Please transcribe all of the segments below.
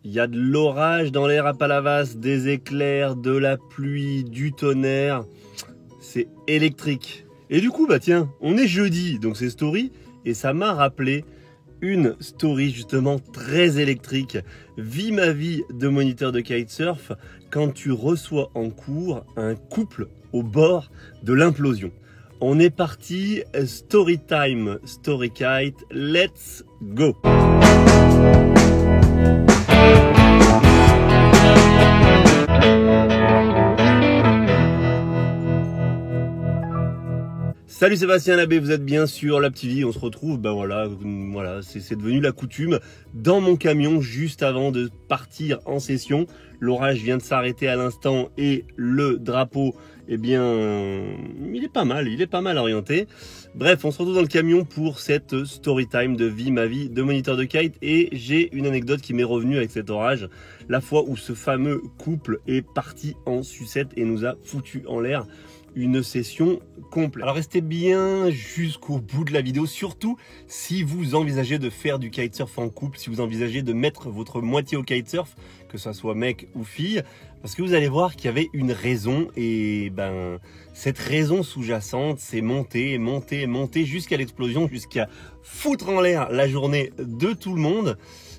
Il y a de l'orage dans l'air à Palavas, des éclairs, de la pluie, du tonnerre. C'est électrique. Et du coup, bah tiens, on est jeudi, donc c'est story, et ça m'a rappelé une story justement très électrique. Vis ma vie de moniteur de kitesurf quand tu reçois en cours un couple au bord de l'implosion. On est parti, story time, story kite, let's go! Salut Sébastien Labbé, vous êtes bien sur La Petite Vie, on se retrouve, voilà, c'est devenu la coutume, dans mon camion juste avant de partir en session. L'orage vient de s'arrêter à l'instant et le drapeau, eh bien, il est pas mal orienté. Bref, on se retrouve dans le camion pour cette story time de Vie ma vie de moniteur de kite et j'ai une anecdote qui m'est revenue avec cet orage, la fois où ce fameux couple est parti en sucette et nous a foutu en l'air une session complète. Alors restez bien jusqu'au bout de la vidéo, surtout si vous envisagez de faire du kitesurf en couple, si vous envisagez de mettre votre moitié au kitesurf, que ce soit mec ou fille, parce que vous allez voir qu'il y avait une raison et cette raison sous-jacente, c'est monter jusqu'à l'explosion, jusqu'à foutre en l'air la journée de tout le monde.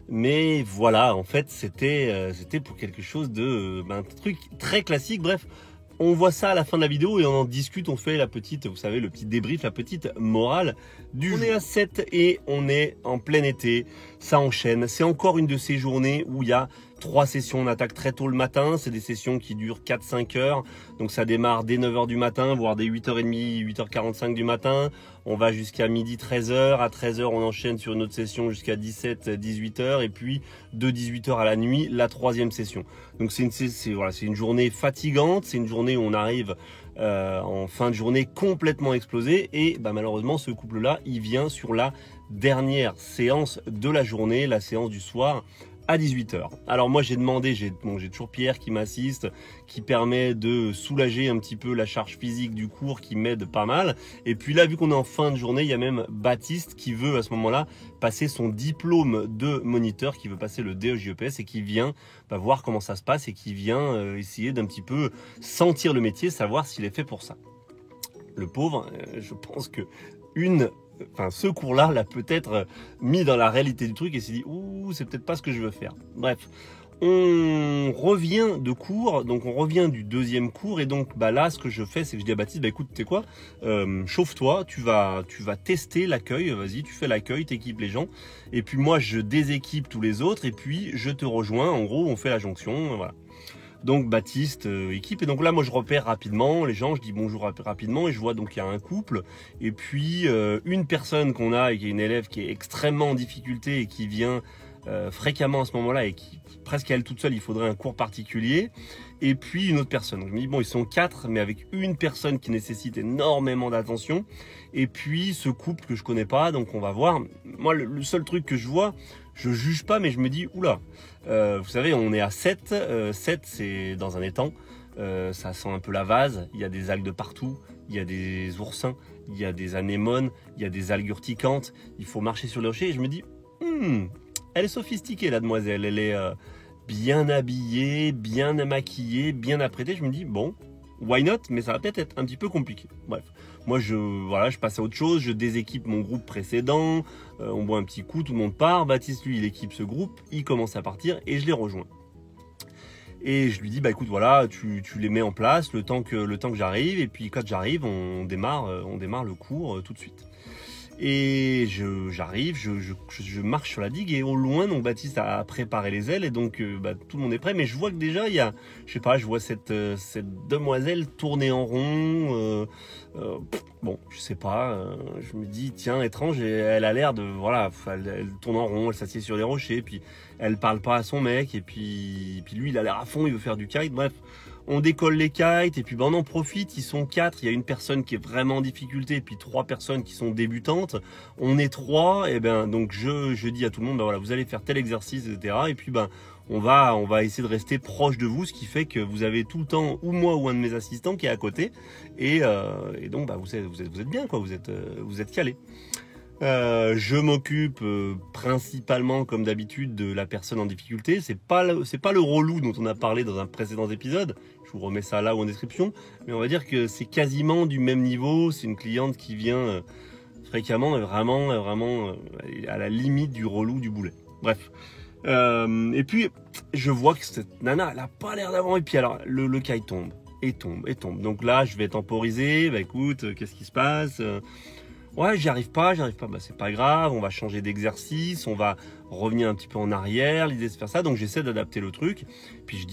Mais voilà, en fait, c'était pour quelque chose de un truc très classique. Bref, on voit ça à la fin de la vidéo et on en discute, on fait la petite, vous savez, le petit débrief, la petite morale du jour. On est à 7 et on est en plein été, ça enchaîne. C'est encore une de ces journées où il y a 3 sessions, on attaque très tôt le matin, c'est des sessions qui durent 4-5 heures, donc ça démarre dès 9 h du matin, voire dès 8h30, 8h45 du matin, on va jusqu'à midi 13h, à 13h on enchaîne sur une autre session jusqu'à 17-18h, et puis de 18h à la nuit, la 3e session. Donc c'est une journée fatigante, c'est une journée où on arrive en fin de journée complètement explosé, et malheureusement ce couple-là, il vient sur la dernière séance de la journée, la séance du soir, à 18 h. Alors moi j'ai demandé, j'ai toujours Pierre qui m'assiste, qui permet de soulager un petit peu la charge physique du cours, qui m'aide pas mal. Et puis là, vu qu'on est en fin de journée, il y a même Baptiste qui veut à ce moment-là passer son diplôme de moniteur, qui veut passer le DEJEPS et qui vient voir comment ça se passe et qui vient essayer d'un petit peu sentir le métier, savoir s'il est fait pour ça. Le pauvre, je pense que ce cours-là l'a peut-être mis dans la réalité du truc et s'est dit « Ouh, c'est peut-être pas ce que je veux faire ». Bref, on revient de cours, donc on revient du 2e cours et donc là, ce que je fais, c'est que je dis à Baptiste « écoute, tu sais quoi, chauffe-toi, tu vas tester l'accueil, vas-y, tu fais l'accueil, t'équipes les gens et puis moi, je déséquipe tous les autres et puis je te rejoins, en gros, on fait la jonction, voilà ». Donc Baptiste équipe et donc là moi je repère rapidement les gens, je dis bonjour rapidement et je vois donc il y a un couple et puis une personne qu'on a et qui est une élève qui est extrêmement en difficulté et qui vient fréquemment à ce moment-là et qui presque à elle toute seule, il faudrait un cours particulier, et puis une autre personne. Donc je me dis bon, ils sont 4 mais avec une personne qui nécessite énormément d'attention et puis ce couple que je connais pas, donc on va voir. Moi le seul truc que je vois, je juge pas mais je me dis oula, vous savez on est à 7, 7 c'est dans un étang, ça sent un peu la vase, il y a des algues de partout, il y a des oursins, il y a des anémones, il y a des algues urticantes, il faut marcher sur les rochers et je me dis elle est sophistiquée la demoiselle, elle est bien habillée, bien maquillée, bien apprêtée, je me dis bon, why not, mais ça va peut-être être un petit peu compliqué. Bref, moi je passe à autre chose, je déséquipe mon groupe précédent, on boit un petit coup, tout le monde part, Baptiste lui il équipe ce groupe, il commence à partir et je les rejoins. Et je lui dis écoute voilà, tu les mets en place le temps que j'arrive, et puis quand j'arrive on démarre le cours tout de suite. Et j'arrive, je marche sur la digue et au loin donc Baptiste a préparé les ailes et donc tout le monde est prêt, mais je vois que déjà il y a, je vois cette demoiselle tourner en rond, bon je sais pas, je me dis tiens étrange, et elle a l'air de elle tourne en rond, elle s'assied sur les rochers, puis elle parle pas à son mec et puis lui il a l'air à fond, il veut faire du kite, bref. On décolle les kites et puis on en profite, ils sont 4, il y a une personne qui est vraiment en difficulté et puis 3 personnes qui sont débutantes. On est 3 et donc je dis à tout le monde voilà, vous allez faire tel exercice, etc. Et puis on va essayer de rester proche de vous, ce qui fait que vous avez tout le temps ou moi ou un de mes assistants qui est à côté et donc vous êtes bien quoi, vous êtes calés. Je m'occupe principalement, comme d'habitude, de la personne en difficulté. C'est pas le relou dont on a parlé dans un précédent épisode. Je vous remets ça là ou en description. Mais on va dire que c'est quasiment du même niveau. C'est une cliente qui vient fréquemment et vraiment à la limite du relou du boulet. Bref. Et puis, je vois que cette nana, elle a pas l'air d'avoir. Et puis alors, le caille tombe. Et tombe. Donc là, je vais temporiser. Bah écoute, qu'est-ce qui se passe? Ouais, j'y arrive pas. Bah c'est pas grave, on va changer d'exercice, on va revenir un petit peu en arrière. L'idée c'est de faire ça, donc j'essaie d'adapter le truc. Puis je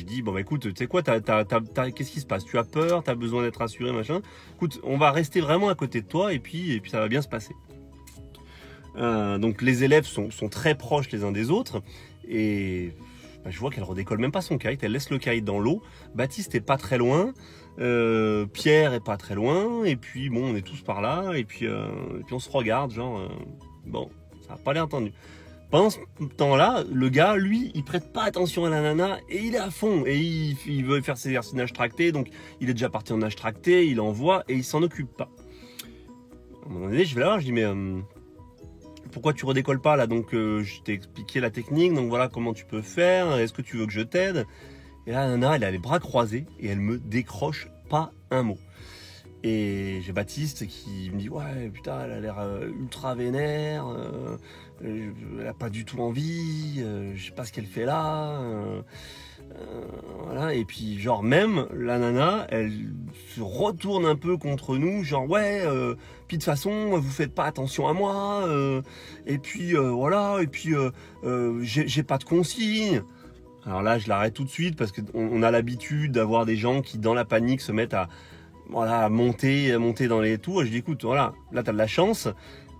dis bon bah écoute, tu sais quoi, qu'est-ce qui se passe? Tu as peur, t'as besoin d'être rassuré, machin. Écoute, on va rester vraiment à côté de toi et puis ça va bien se passer. Donc les élèves sont très proches les uns des autres et je vois qu'elle redécolle même pas son kite, elle laisse le kite dans l'eau. Baptiste est pas très loin, Pierre est pas très loin, et puis bon, on est tous par là, et puis on se regarde, bon, ça a pas l'air tendu. Pendant ce temps-là, le gars, lui, il prête pas attention à la nana, et il est à fond, et il veut faire ses exercices nage tracté, donc il est déjà parti en nage tracté, il envoie, et il s'en occupe pas. À un moment donné, je vais la voir, je dis mais pourquoi tu redécolles pas là? Donc je t'ai expliqué la technique, donc voilà comment tu peux faire, est-ce que tu veux que je t'aide? Et là, la nana, elle a les bras croisés et elle me décroche pas un mot. Et j'ai Baptiste qui me dit ouais putain, elle a l'air ultra vénère, elle a pas du tout envie, je sais pas ce qu'elle fait là. Voilà, et puis genre même la nana elle se retourne un peu contre nous, genre ouais puis de toute façon vous faites pas attention à moi, et puis voilà, et puis j'ai pas de consigne. Alors là je l'arrête tout de suite parce qu'on a l'habitude d'avoir des gens qui dans la panique se mettent à monter dans les tours, et je dis écoute voilà, là t'as de la chance.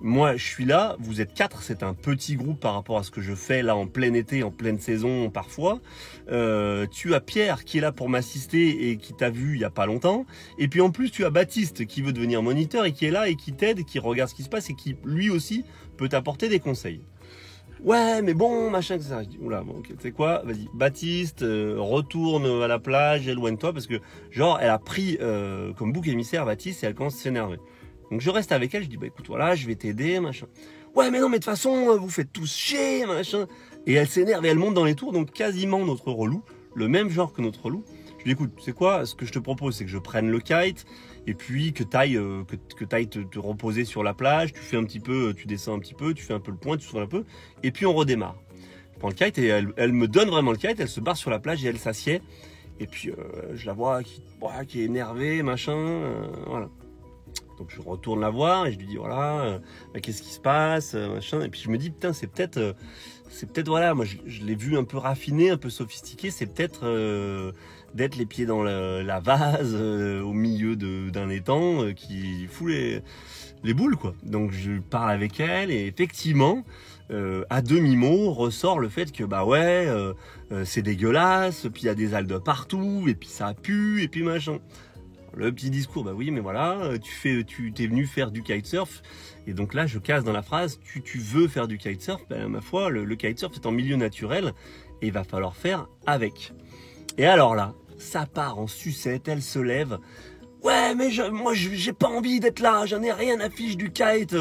Moi, je suis là, vous êtes 4, c'est un petit groupe par rapport à ce que je fais là en plein été, en pleine saison parfois. Tu as Pierre qui est là pour m'assister et qui t'a vu il y a pas longtemps. Et puis en plus, tu as Baptiste qui veut devenir moniteur et qui est là et qui t'aide, qui regarde ce qui se passe et qui lui aussi peut t'apporter des conseils. Ouais, mais bon, machin, etc. Je dis, oula, bon, ok, tu sais quoi, vas-y, Baptiste, retourne à la plage, éloigne-toi, parce que genre, elle a pris comme bouc émissaire Baptiste et elle commence à s'énerver. Donc je reste avec elle, je dis bah écoute voilà, je vais t'aider, machin. Ouais mais non mais de toute façon vous faites tous chier, machin. Et elle s'énerve et elle monte dans les tours, donc quasiment notre relou, le même genre que notre relou. Je lui dis écoute, c'est quoi, ce que je te propose c'est que je prenne le kite et puis que t'ailles te reposer sur la plage, tu fais un petit peu, tu descends un petit peu, tu fais un peu le point, tu souffles un peu, et puis on redémarre. Je prends le kite et elle me donne vraiment le kite, elle se barre sur la plage et elle s'assied. Et puis je la vois qui est énervée, machin, voilà. Donc je retourne la voir et je lui dis voilà, qu'est-ce qui se passe, machin. Et puis je me dis putain c'est peut-être voilà, moi je l'ai vu un peu raffiné, un peu sophistiqué, c'est peut-être d'être les pieds dans la vase au milieu d'un étang qui fout les boules quoi. Donc je parle avec elle et effectivement à demi-mot ressort le fait que bah ouais c'est dégueulasse, puis il y a des algues partout et puis ça pue et puis machin. Le petit discours, bah oui, mais voilà, tu t'es venu faire du kitesurf. Et donc là, je casse dans la phrase, tu veux faire du kitesurf, ben ma foi, le kitesurf est en milieu naturel et il va falloir faire avec. Et alors là, ça part en sucette, elle se lève. Ouais, mais moi, j'ai pas envie d'être là, j'en ai rien à fiche du kite.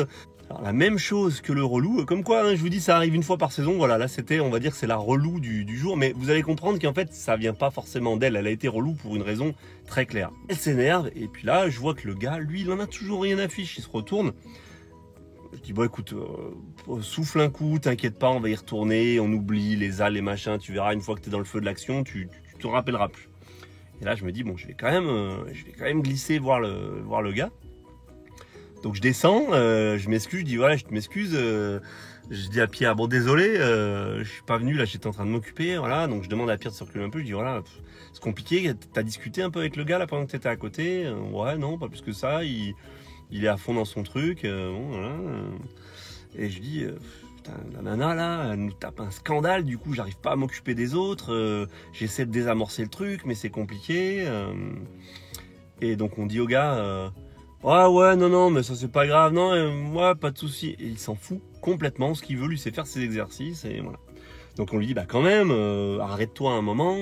Alors la même chose que le relou, comme quoi hein, je vous dis ça arrive une fois par saison, voilà là c'était on va dire c'est la relou du jour, mais vous allez comprendre qu'en fait ça vient pas forcément d'elle, elle a été relou pour une raison très claire. Elle s'énerve et puis là je vois que le gars lui il en a toujours rien à fiche, il se retourne. Je dis bon écoute, souffle un coup, t'inquiète pas on va y retourner, on oublie les algues, les machins, tu verras une fois que t'es dans le feu de l'action, tu te rappelleras plus. Et là je me dis bon je vais quand même glisser voir le gars. Donc je descends, je m'excuse, je dis voilà, je m'excuse, je dis à Pierre, bon désolé, je suis pas venu, là j'étais en train de m'occuper, voilà, donc je demande à Pierre de circuler un peu, je dis voilà, c'est compliqué, t'as discuté un peu avec le gars là pendant que t'étais à côté, ouais non, pas plus que ça, il est à fond dans son truc, bon voilà, et je dis, putain, la nana là, elle nous tape un scandale, du coup j'arrive pas à m'occuper des autres, j'essaie de désamorcer le truc, mais c'est compliqué, et donc on dit au gars, ouais, non, mais ça c'est pas grave, non, ouais, pas de souci. Et il s'en fout complètement, ce qu'il veut, lui, c'est faire ses exercices, et voilà. Donc on lui dit, bah quand même, arrête-toi un moment.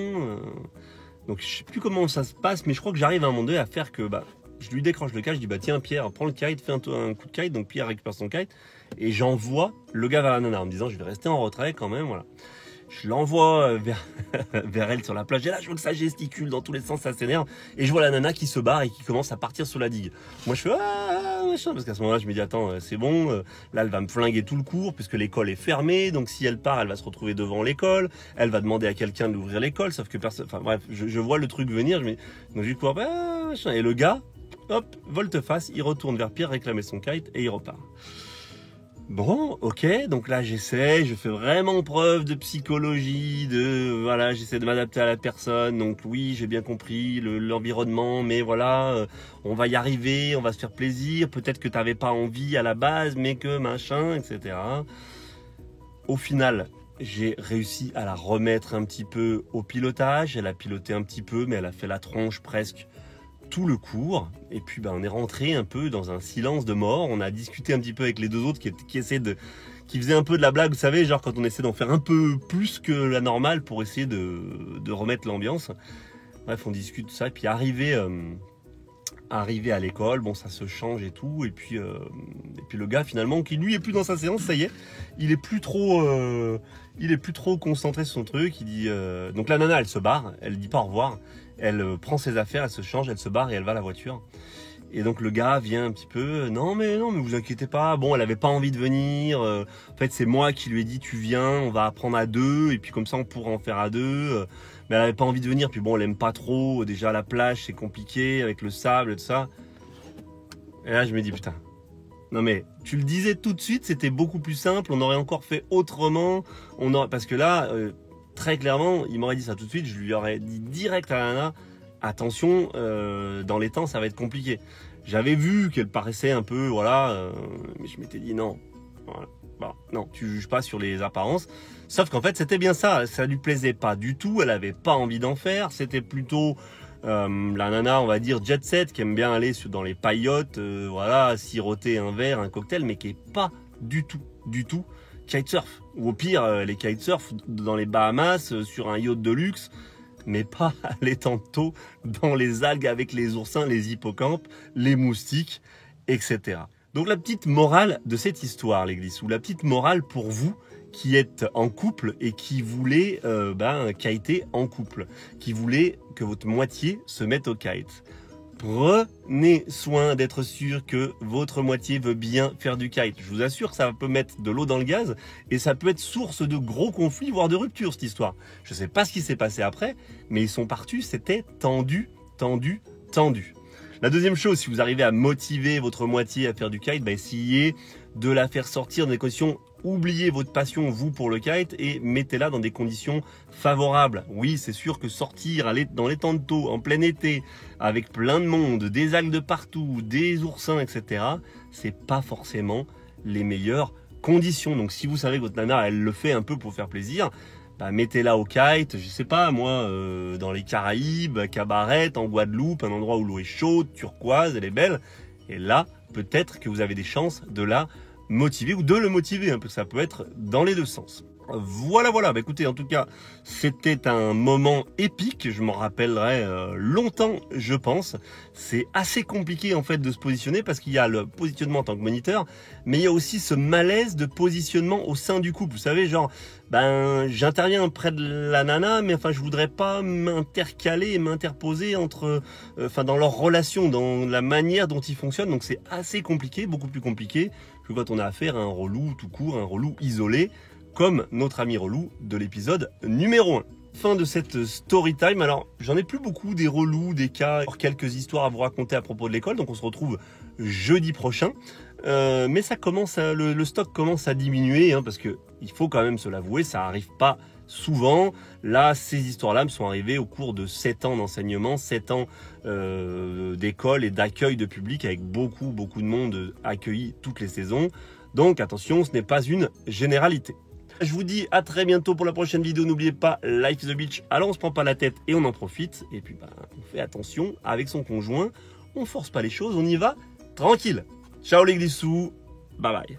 Donc je sais plus comment ça se passe, mais je crois que j'arrive à un moment donné à faire que, bah, Je lui décroche le kite, je dis bah tiens Pierre, prends le kite, fais un coup de kite. Donc Pierre récupère son kite et j'envoie le gars vers la nana en me disant je vais rester en retrait quand même, voilà. Je l'envoie vers elle sur la plage. Et là, je vois que ça gesticule dans tous les sens, ça s'énerve. Et je vois la nana qui se barre et qui commence à partir sur la digue. Moi, je fais machin, parce qu'à ce moment-là, je me dis attends, c'est bon. Là, elle va me flinguer tout le cours puisque l'école est fermée. Donc, si elle part, elle va se retrouver devant l'école. Elle va demander à quelqu'un d'ouvrir l'école. Sauf que personne. Enfin bref, je vois le truc venir. Donc, je cours. Machin. Et le gars, hop, volte-face, il retourne vers Pierre réclamer son kite et il repart. Bon, ok, donc là j'essaie, je fais vraiment preuve de psychologie, voilà, j'essaie de m'adapter à la personne, donc oui, j'ai bien compris l'environnement, mais voilà, on va y arriver, on va se faire plaisir, peut-être que t'avais pas envie à la base, mais que machin, etc. Au final, j'ai réussi à la remettre un petit peu au pilotage, elle a piloté un petit peu, mais elle a fait la tronche presque tout le cours, et puis on est rentré un peu dans un silence de mort. On a discuté un petit peu avec les deux autres qui faisaient un peu de la blague, vous savez, genre quand on essaie d'en faire un peu plus que la normale pour essayer de remettre l'ambiance. Bref, on discute de ça, et puis arrivé à l'école, bon ça se change et tout, et puis le gars finalement qui lui est plus dans sa séance, ça y est, il est plus trop concentré sur son truc. Il dit donc la nana elle se barre, elle dit pas au revoir. Elle prend ses affaires, elle se change, elle se barre et elle va à la voiture. Et donc le gars vient un petit peu, non mais vous inquiétez pas, bon elle avait pas envie de venir, en fait c'est moi qui lui ai dit tu viens, on va apprendre à deux, et puis comme ça on pourra en faire à deux, mais elle avait pas envie de venir, puis bon elle aime pas trop, déjà la plage c'est compliqué avec le sable et tout ça. Et là je me dis putain, non mais tu le disais tout de suite, c'était beaucoup plus simple, on aurait encore fait autrement, parce que là... très clairement, il m'aurait dit ça tout de suite, je lui aurais dit direct à la nana, attention, dans les temps ça va être compliqué. J'avais vu qu'elle paraissait un peu, voilà, mais je m'étais dit non, voilà, bon, non, tu juges pas sur les apparences. Sauf qu'en fait c'était bien ça lui plaisait pas du tout, elle avait pas envie d'en faire, c'était plutôt la nana, on va dire jet set, qui aime bien aller dans les paillotes, voilà, siroter un verre, un cocktail, mais qui est pas du tout kitesurf, ou au pire les kitesurf dans les Bahamas sur un yacht de luxe, mais pas aller tantôt dans les algues avec les oursins, les hippocampes, les moustiques, etc. Donc la petite morale de cette histoire, les glisses, ou la petite morale pour vous qui êtes en couple et qui voulez kiter en couple, qui voulez que votre moitié se mette au kite. Prenez soin d'être sûr que votre moitié veut bien faire du kite. Je vous assure que ça peut mettre de l'eau dans le gaz et ça peut être source de gros conflits, voire de rupture, cette histoire. Je ne sais pas ce qui s'est passé après, mais ils sont partis, c'était tendu. La deuxième chose, si vous arrivez à motiver votre moitié à faire du kite, essayez de la faire sortir dans des conditions. Oubliez votre passion, vous, pour le kite, et mettez-la dans des conditions favorables. Oui, c'est sûr que sortir, aller dans les temps de taux, en plein été, avec plein de monde, des algues de partout, des oursins, etc., c'est pas forcément les meilleures conditions. Donc si vous savez que votre nana, elle le fait un peu pour faire plaisir, mettez-la au kite, je sais pas moi, dans les Caraïbes, à Cabaret, en Guadeloupe, un endroit où l'eau est chaude, turquoise, elle est belle, et là, peut-être que vous avez des chances de la motiver ou de le motiver, parce que ça peut être dans les deux sens. Voilà, écoutez, en tout cas, c'était un moment épique, je m'en rappellerai longtemps, je pense. C'est assez compliqué en fait de se positionner parce qu'il y a le positionnement en tant que moniteur, mais il y a aussi ce malaise de positionnement au sein du couple. Vous savez, genre, j'interviens près de la nana, mais enfin, je voudrais pas m'intercaler et m'interposer dans leur relation, dans la manière dont ils fonctionnent. Donc c'est assez compliqué, beaucoup plus compliqué que quand on a affaire à un relou tout court, un relou isolé, comme notre ami relou de l'épisode numéro 1. Fin de cette story time. Alors, j'en ai plus beaucoup des relous, des cas, quelques histoires à vous raconter à propos de l'école, donc on se retrouve jeudi prochain. Mais ça commence le stock commence à diminuer, parce que il faut quand même se l'avouer, ça arrive pas souvent. Là, ces histoires-là me sont arrivées au cours de 7 ans d'enseignement, 7 ans d'école et d'accueil de public avec beaucoup de monde accueilli toutes les saisons. Donc attention, ce n'est pas une généralité. Je vous dis à très bientôt pour la prochaine vidéo. N'oubliez pas, Life is a Beach. Alors on se prend pas la tête et on en profite. Et puis on fait attention avec son conjoint. On force pas les choses, on y va tranquille. Ciao les glissous, bye bye.